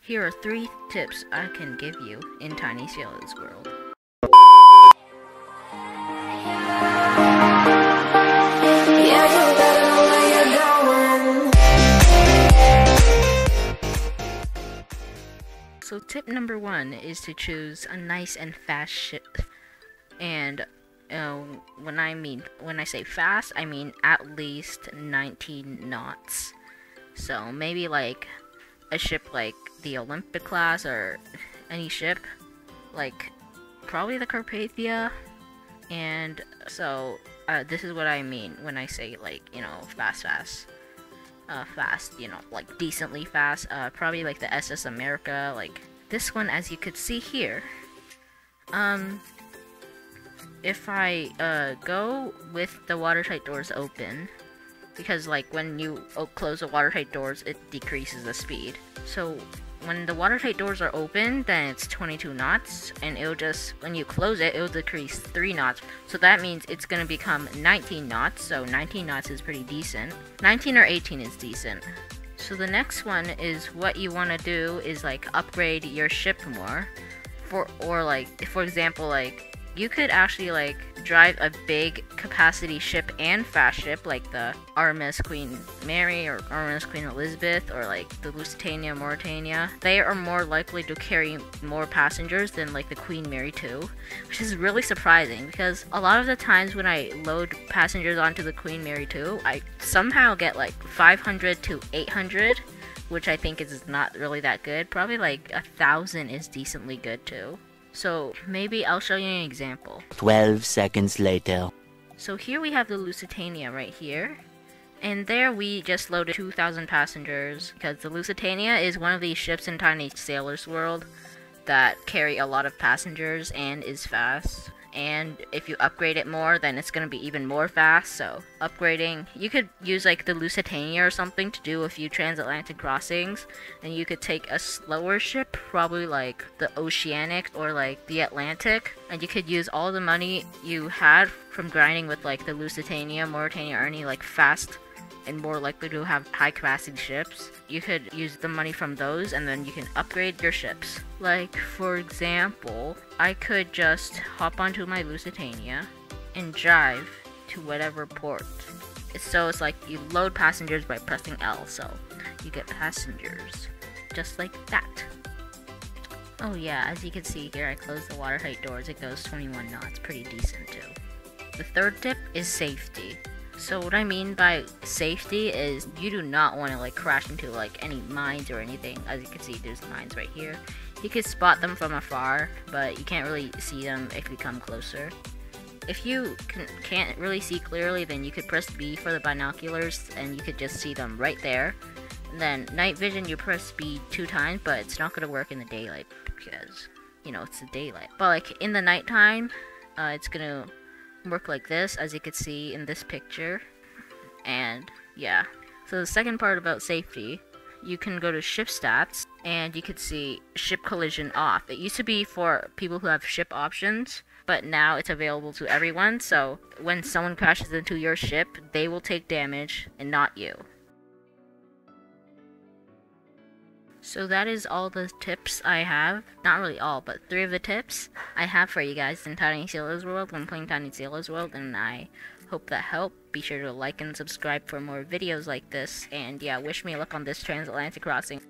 Here are 3 tips I can give you in Tiny Sailor's World. So tip number 1 is to choose a nice and fast ship. And when I say fast, I mean at least 19 knots. So maybe like a ship like the Olympic class, or any ship, like probably the Carpathia. And so this is what I mean when I say, like, you know, fast, you know, like decently fast. Probably like the SS America, like this one, as you could see here. If I go with the watertight doors open, because like when you close the watertight doors, it decreases the speed. So when the watertight doors are open, then it's 22 knots, and it'll just, when you close it, it'll decrease 3 knots. So that means it's gonna become 19 knots, so 19 knots is pretty decent. 19 or 18 is decent. So the next one is, what you wanna do is like upgrade your ship more. Or like, for example, like you could actually like drive a big capacity ship and fast ship, like the RMS Queen Mary or RMS Queen Elizabeth, or like the Lusitania Mauretania. They are more likely to carry more passengers than like the Queen Mary 2, which is really surprising, because a lot of the times when I load passengers onto the Queen Mary 2, I somehow get like 500 to 800, which I think is not really that good. Probably like 1,000 is decently good too. So maybe I'll show you an example. 12 seconds later. So here we have the Lusitania right here. And there we just loaded 2,000 passengers, because the Lusitania is one of these ships in Tiny Sailor's World that carry a lot of passengers and is fast. And if you upgrade it more, then it's going to be even more fast. So upgrading, you could use like the Lusitania or something to do a few transatlantic crossings, and you could take a slower ship, probably like the Oceanic or like the Atlantic, and you could use all the money you had from grinding with like the Lusitania, Mauretania, or any like fast and more likely to have high capacity ships. You could use the money from those, and then you can upgrade your ships. Like, for example, I could just hop onto my Lusitania and drive to whatever port. So it's like you load passengers by pressing L, so you get passengers just like that. Oh yeah, as you can see here, I close the watertight doors. It goes 21 knots, pretty decent too. The third tip is safety. So what I mean by safety is you do not want to like crash into like any mines or anything. As you can see, there's mines right here. You can spot them from afar, but you can't really see them if you come closer. If you can't really see clearly, then you could press B for the binoculars, and you could just see them right there. And then night vision, you press B 2 times, but it's not going to work in the daylight because, you know, it's the daylight. But like in the nighttime, it's going to work like this, as you can see in this picture. And yeah, so the second part about safety, you can go to ship stats, and you could see ship collision off. It used to be for people who have ship options, but now it's available to everyone. So when someone crashes into your ship, they will take damage and not you. So that is all the tips I have. Not really all, but 3 of the tips I have for you guys in Tiny Sailor's World when playing Tiny Sailor's World, and I hope that helped. Be sure to like and subscribe for more videos like this, and yeah, wish me luck on this transatlantic crossing.